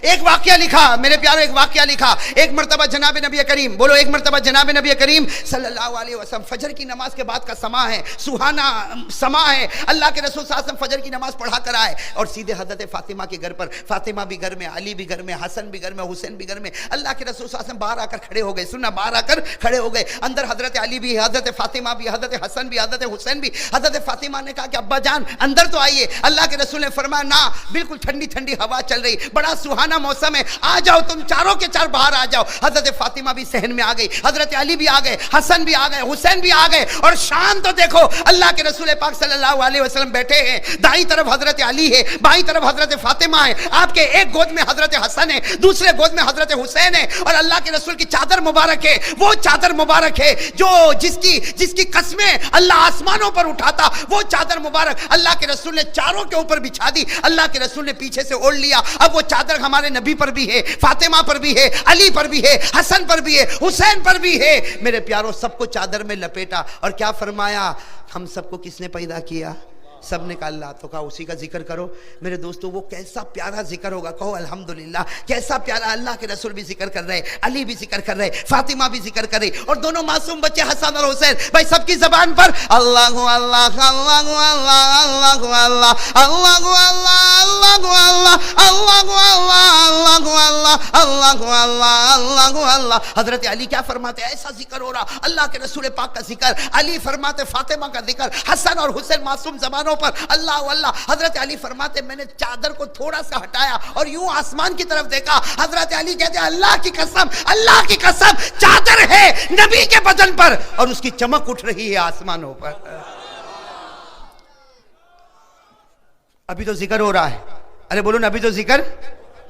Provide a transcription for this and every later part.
एक वाकया लिखा मेरे प्यारो, एक वाकया लिखा। एक मर्तबा जनाब नबी करीम, बोलो एक मर्तबा जनाब नबी करीम सल्लल्लाहु अलैहि वसल्लम, फजर की नमाज के बाद का समा है, सुहाना समा है। अल्लाह के रसूल सल्लल्लाहु अलैहि वसल्लम फजर की नमाज पढ़ा कर आए और सीधे हजरत फातिमा के घर पर, फातिमा भी घर में, अली भी घर में, हसन भी घर में, हुसैन भी घर में। अल्लाह के रसूल सल्लल्लाहु अलैहि वसल्लम बाहर आकर खड़े हो गए। सुनना, बाहर आकर खड़े हो गए। अंदर हजरत अली भी, हजरत फातिमा भी, हजरत हसन भी, हजरत हुसैन भी। हजरत फातिमा ने कहा कि अब्बा जान अंदर तो आइए। अल्लाह के रसूल ने फरमाया ना, बिल्कुल ठंडी ठंडी हवा चल रही, बड़ा सुहाना मौसम है, आ जाओ तुम चारों के चार बाहर आ जाओ। हजरत फातिमा भी सहन में आ गई, हजरत अली भी आ गए, हसन भी आ गए, हुसैन भी आ गए। और शाम तो देखो, अल्लाह के रसूल पाक सल्लल्लाहु अलैहि वसल्लम बैठे हैं, दाईं तरफ हजरत अली है, बाईं तरफ हजरत फातिमा है, आपके एक गोद में हजरत हसन है, दूसरे गोद में हजरत हुसैन है। और अल्लाह के रसूल की चादर मुबारक है, वो चादर मुबारक है जो जिसकी कसमें अल्लाह आसमानों पर उठाता, वो चादर मुबारक अल्लाह के रसूल ने चारों के ऊपर बिछा दी। अल्लाह के रसूल ने पीछे से ओढ़ लिया। अब वो चादर हमारे नबी पर भी है, फातिमा पर भी है, अली पर भी है, हसन पर भी है, हुसैन पर भी है। मेरे प्यारों, सबको चादर में लपेटा और क्या फरमाया, हम सबको किसने पैदा किया? सब ने कहा अल्लाह। तो कहा उसी का जिक्र करो। मेरे दोस्तों, वो कैसा प्यारा जिक्र होगा, कहो अल्हम्दुलिल्लाह। कैसा प्यारा, अल्लाह के रसूल भी जिक्र कर रहे, अली भी जिक्र कर रहे, फातिमा भी जिक्र कर रही, और दोनों मासूम बच्चे हसन और हुसैन, भाई सबकी जबान पर अल्लाह अल्लाह अल्लाह अल्लाह अल्लाह अल्लाह अल्लाह अल्लाह अल्लाह अल्लाह। हजरत अली क्या फरमाते, ऐसा जिक्र हो रहा, अल्लाह के रसूल पाक का जिक्र, अली फरमाते फातिमा का जिक्र, हसन और हुसैन मासूम जबानों पर अल्लाह अल्लाह। हजरत अली फरमाते मैंने चादर को थोड़ा सा हटाया और यूं आसमान की तरफ देखा। हजरत अली कहते अल्लाह की कसम, अल्लाह की कसम, चादर है नबी के बदन पर और उसकी चमक उठ रही है आसमानों पर। अभी तो जिक्र हो रहा है, अरे बोलो ना, अभी तो जिक्र,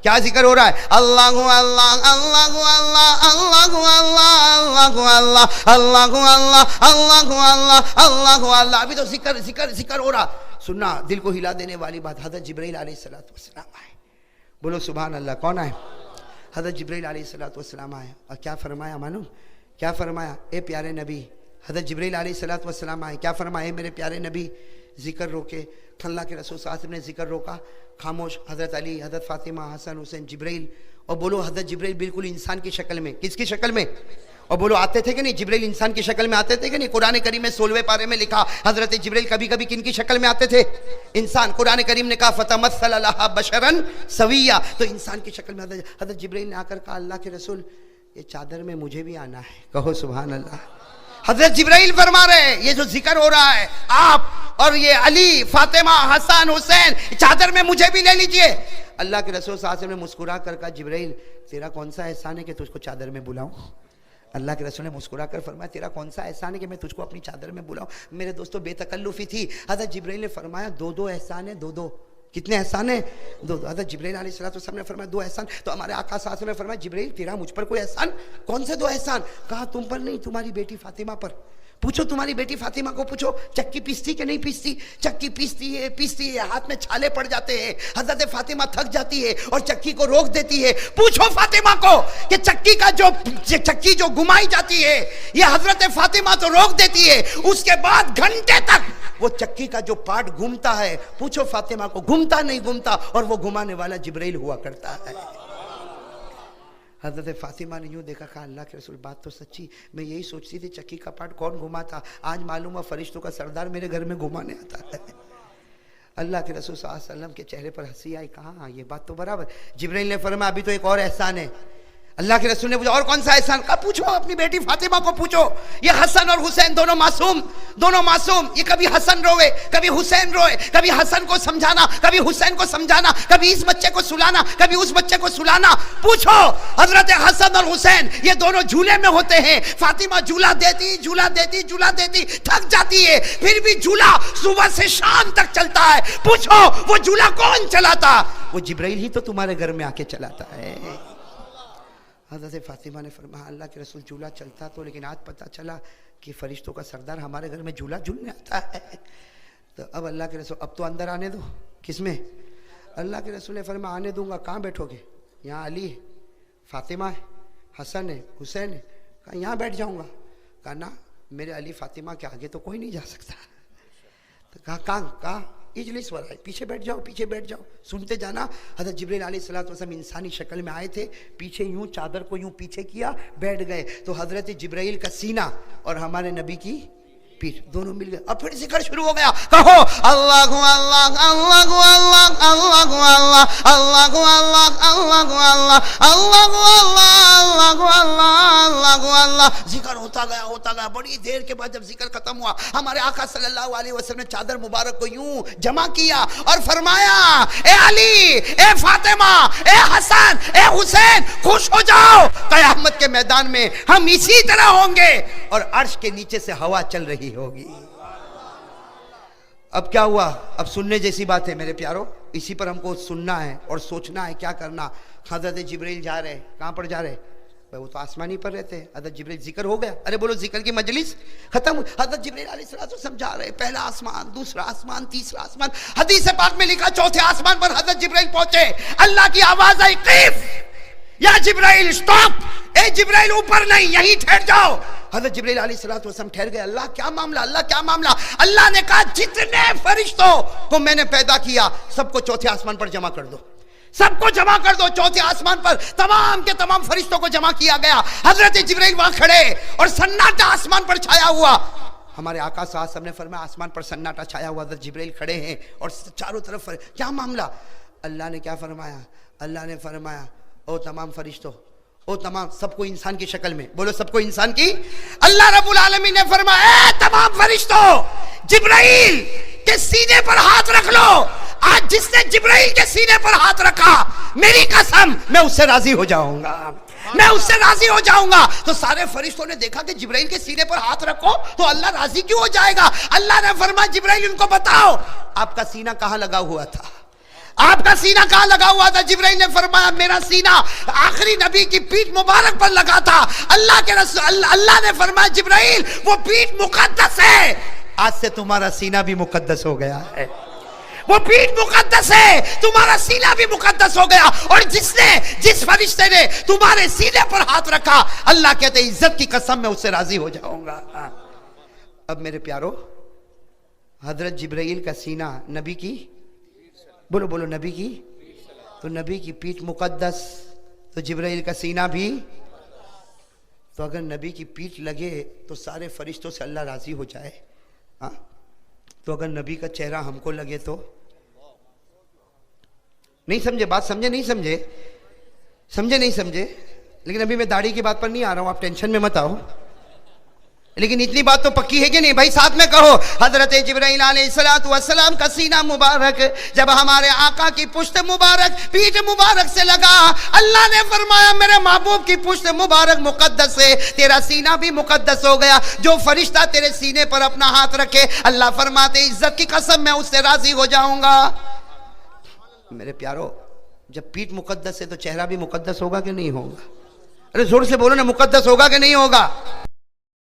क्या जिक्र हो रहा है? अल्लाह अल्लाह अल्लाह अल्लाह अल्लाह अल्लाह अल्लाह अल्लाह अल्लाह अल्लाह अल्लाह। अभी तो जिक्र जिक्र जिक्र हो रहा। सुनना, दिल को हिला देने वाली बात, हजरत जिब्राइल अलैहिस्सलातु वस्सलाम आए। बोलो सुभान अल्लाह। कौन आए? हजरत जिब्राइल अलैहिस्सलातु वस्सलाम आए और क्या फरमाया मालूम? क्या फरमाया? ए प्यारे नबी, हजरत जिब्राइल अलैहिस्सलातु वस्सलाम आए, क्या फरमाया? मेरे प्यारे नबी, जिक्र रोके। अल्लाह के रसूल सल्लल्लाहु अलैहि वसल्लम ने जिक्र रोका, खामोश। हजरत अली, हजरत फातिमा, हसन, हुसैन, जिब्राइल। और बोलो हजरत जिब्राइल बिल्कुल इंसान की शक्ल में, किसकी शक्ल में? और बोलो आते थे कि नहीं? जिब्राइल इंसान की शक्ल में आते थे कि नहीं? कुरान करीम में 16वें पारे में लिखा, हजरत जिब्राइल कभी कभी किनकी शक्ल में आते थे? इंसान। कुरान करीम ने कहा फतमस्सल लहा बशरन सविया, तो इंसान की शक्ल में हजरत जिब्राइल ने आकर कहा अल्लाह के रसूल, ये चादर में मुझे भी आना है। कहो सुभान अल्लाह। हजरत जिब्राइल फरमा रहे हैं, ये जो जिक्र हो रहा है, आप और ये अली, फातिमा, हसन, हुसैन, चादर में मुझे भी ले लीजिए। अल्लाह के रसूल सल्लल्लाहु अलैहि वसल्लम ने मुस्कुरा कर कहा जिब्राइल, तेरा कौन सा एहसान है कि तुझको चादर में बुलाऊं? अल्लाह के रसूल ने मुस्कुरा कर फरमाया, तेरा कौन सा एहसान है कि मैं तुझको अपनी चादर में बुलाऊं? मेरे दोस्तों, बेतकल्लुफी थी। हजरत जिब्राइल ने फरमाया दो दो एहसान है, दो दो। कितने एहसान है? दो दो। हजरत जिब्राइल अलैहिस्सलातु वस्सलाम ने फरमाया दो एहसान। तो हमारे आका सल्लल्लाहु अलैहि वसल्लम ने फरमाया जिब्राइल, तेरा मुझ पर कोई एहसान? कौन से दो एहसान? कहा तुम पर नहीं, तुम्हारी बेटी फातिमा पर। पूछो तुम्हारी बेटी फातिमा को पूछो, चक्की पीसती कि नहीं पीसती? चक्की पीसती है, हाथ में छाले पड़ जाते हैं। हजरत फातिमा थक जाती है और चक्की को रोक देती है। पूछो फातिमा को कि चक्की जो घुमाई जाती है, ये हजरत फातिमा तो रोक देती है, उसके बाद घंटे तक वो चक्की का जो पार्ट घूमता है, पूछो फातिमा को, घूमता नहीं घूमता, और वो घुमाने वाला जिब्राइल हुआ करता है। हजरत फातिमा ने यूँ देखा, कहा अल्लाह के रसूल, बात तो सच्ची, मैं यही सोचती थी चक्की का पार्ट कौन घुमाता, आज मालूम है फरिश्तों का सरदार मेरे घर में घुमाने आता है। अल्लाह के रसूल सल्लल्लाहु अलैहि वसल्लम के चेहरे पर हंसी आई। कहा ये बात तो बराबर। जिब्राइल ने फरमाया अभी तो एक और एहसान है। अल्लाह के रसूल ने पूछा और कौन सा एहसान? कहा पूछो अपनी बेटी फातिमा को पूछो। ये हसन और हुसैन दोनों मासूम, ये कभी हसन रोए, कभी हुसैन रोए, कभी हसन को समझाना, कभी हुसैन को समझाना, कभी इस बच्चे को सुलाना, कभी उस बच्चे को सुलाना। पूछो हजरत हसन और हुसैन, ये दोनों झूले में होते हैं। फातिमा झूला देती थक जाती है, फिर भी झूला सुबह से शाम तक चलता है। पूछो वो झूला कौन चलाता? वो जिब्राइल ही तो तुम्हारे घर में आके चलाता है। हज़रत फातिमा ने फरमाया अल्लाह के रसूल, झूला चलता तो, लेकिन आज पता चला कि फरिश्तों का सरदार हमारे घर में झूला झूलने आता है। तो अब अल्लाह के रसूल, अब तो अंदर आने दो। किसमें? अल्लाह के रसूल ने फरमाया आने दूंगा। कहाँ बैठोगे? यहाँ अली है, फातिमा है, हसन है, हुसैन है। कहा यहाँ बैठ जाऊँगा। कहा ना, मेरे अली फातिमा के आगे तो कोई नहीं जा सकता। तो कहा इजलिस वराए, पीछे बैठ जाओ, पीछे बैठ जाओ, सुनते जाना। हज़रत जिब्रील अलैहिस्सलाम इंसानी शक्ल में आए थे, पीछे यूं चादर को यूं पीछे किया, बैठ गए। तो हज़रत जिब्रील का सीना और हमारे नबी की पीठ दोनों मिल गए। अब फिर जिक्र शुरू हो गया, कहो अल्लाह अल्लाह अल्लाह अल्लाह अल्लाह अल्लाह अल्लाह अल्लाह अल्लाह अल्लाह अल्लाह अल्लाह अल्लाह। जिक्र होता गया। बड़ी देर के बाद जब जिक्र खत्म हुआ, हमारे आका सल्लल्लाहु अलैहि वसल्लम ने चादर मुबारक को यूं जमा किया और फरमाया, ए अली, ए फातिमा, ए हसन, ए हुसैन, खुश हो जाओ, क़यामत के मैदान में हम इसी तरह होंगे और अर्श के नीचे से हवा चल रही होगी। अब क्या हुआ? अब सुनने जैसी बात है मेरे प्यारो, इसी पर हमको सुनना है और सोचना है क्या करना। हज़रत जिब्रील जा रहे, कहाँ पर जा रहे? वो तो आसमानी पर रहते हैं। हज़रत जिब्रील, जिक्र हो गया, अरे बोलो जिक्र की मजलिस खत्म। हज़रत जिब्रील अलैहिस्सलाम जा रहे, पहला आसमान, दूसरा आसमान, तीसरा आसमान। हदीस पाक में लिखा चौथे आसमान पर हज़रत जिब्रील पहुंचे, अल्लाह की आवाज आई, क़िफ या जिब्रील, स्टॉप, ए जिब्रील ऊपर नहीं, यहीं ठहर जाओ। हज़रत जिब्रील अलैहिस्सलाम ठहर गए। अल्लाह क्या मामला, अल्लाह क्या मामला? अल्लाह ने कहा, जितने फरिश्तों को मैंने पैदा किया सबको चौथे आसमान पर जमा कर दो, सबको जमा कर दो। चौथे आसमान पर तमाम के तमाम फरिश्तों को जमा किया गया। हज़रत जिब्रील वहां खड़े और सन्नाटा आसमान पर छाया हुआ। हमारे आका साहब ने फरमाया, आसमान पर सन्नाटा छाया हुआ, हज़रत जिब्रील खड़े हैं और चारों तरफ क्या मामला? अल्लाह ने क्या फरमाया? अल्लाह ने फरमाया, ओ तमाम फरिश्तों, ओ तमाम, सबको इंसान की शक्ल में, बोलो सबको इंसान की। अल्लाह रब्बुल आलमीन ने फरमाया, तमाम फरिश्तों, जिब्राइल के सीने पर हाथ रख लो। आज जिसने जिब्राइल के सीने पर हाथ रखा, मेरी कसम, मैं उससे राजी हो जाऊंगा, मैं उससे राजी हो जाऊंगा। तो सारे फरिश्तों ने देखा कि जिब्राइल के सीने पर हाथ रखो तो अल्लाह राजी क्यों हो जाएगा? अल्लाह ने फरमाया, जिब्राइल उनको बताओ आपका सीना कहां लगा हुआ था, आपका सीना कहां लगा हुआ था? जिब्राइल ने फरमाया, मेरा सीना आखिरी नबी की पीठ मुबारक पर लगा था। अल्लाह के रसूल, अल्लाह ने फरमाया, जिब्राइल वो पीठ मुकद्दस है, आज से तुम्हारा सीना भी मुकद्दस हो गया है। वो पीठ मुकद्दस है, तुम्हारा सीना भी मुकद्दस हो गया। और जिस फरिश्ते ने तुम्हारे सीने पर हाथ रखा, अल्लाह कहते इज्जत की कसम मैं उससे राजी हो जाऊंगा। अब मेरे प्यारो, हजरत जिब्राइल का सीना नबी की, बोलो बोलो नबी की, तो नबी की पीठ मुकद्दस, तो जिब्राइल का सीना भी। तो अगर नबी की पीठ लगे तो सारे फरिश्तों से अल्लाह राजी हो जाए। हाँ, तो अगर नबी का चेहरा हमको लगे तो नहीं समझे बात? समझे नहीं समझे? समझे नहीं समझे? लेकिन अभी मैं दाढ़ी की बात पर नहीं आ रहा हूं, आप टेंशन में मत आओ। लेकिन इतनी बात तो पक्की है कि नहीं भाई? साथ में कहो, हजरत जिब्राइल अलैहिस्सलाम का सीना मुबारक जब हमारे आका की पुश्त मुबारक, पीठ मुबारक से लगा, अल्लाह ने फरमाया, मेरे महबूब की पुश्त मुबारक मुकद्दस है, तेरा सीना भी मुकद्दस हो गया। जो फरिश्ता तेरे सीने पर अपना हाथ रखे, अल्लाह फरमाते, इज्जत की कसम मैं उससे राजी हो जाऊंगा। मेरे प्यारो, जब पीठ मुकद्दस है तो चेहरा भी मुकद्दस होगा कि नहीं होगा? अरे जोर से बोलो ना, मुकद्दस होगा कि नहीं होगा?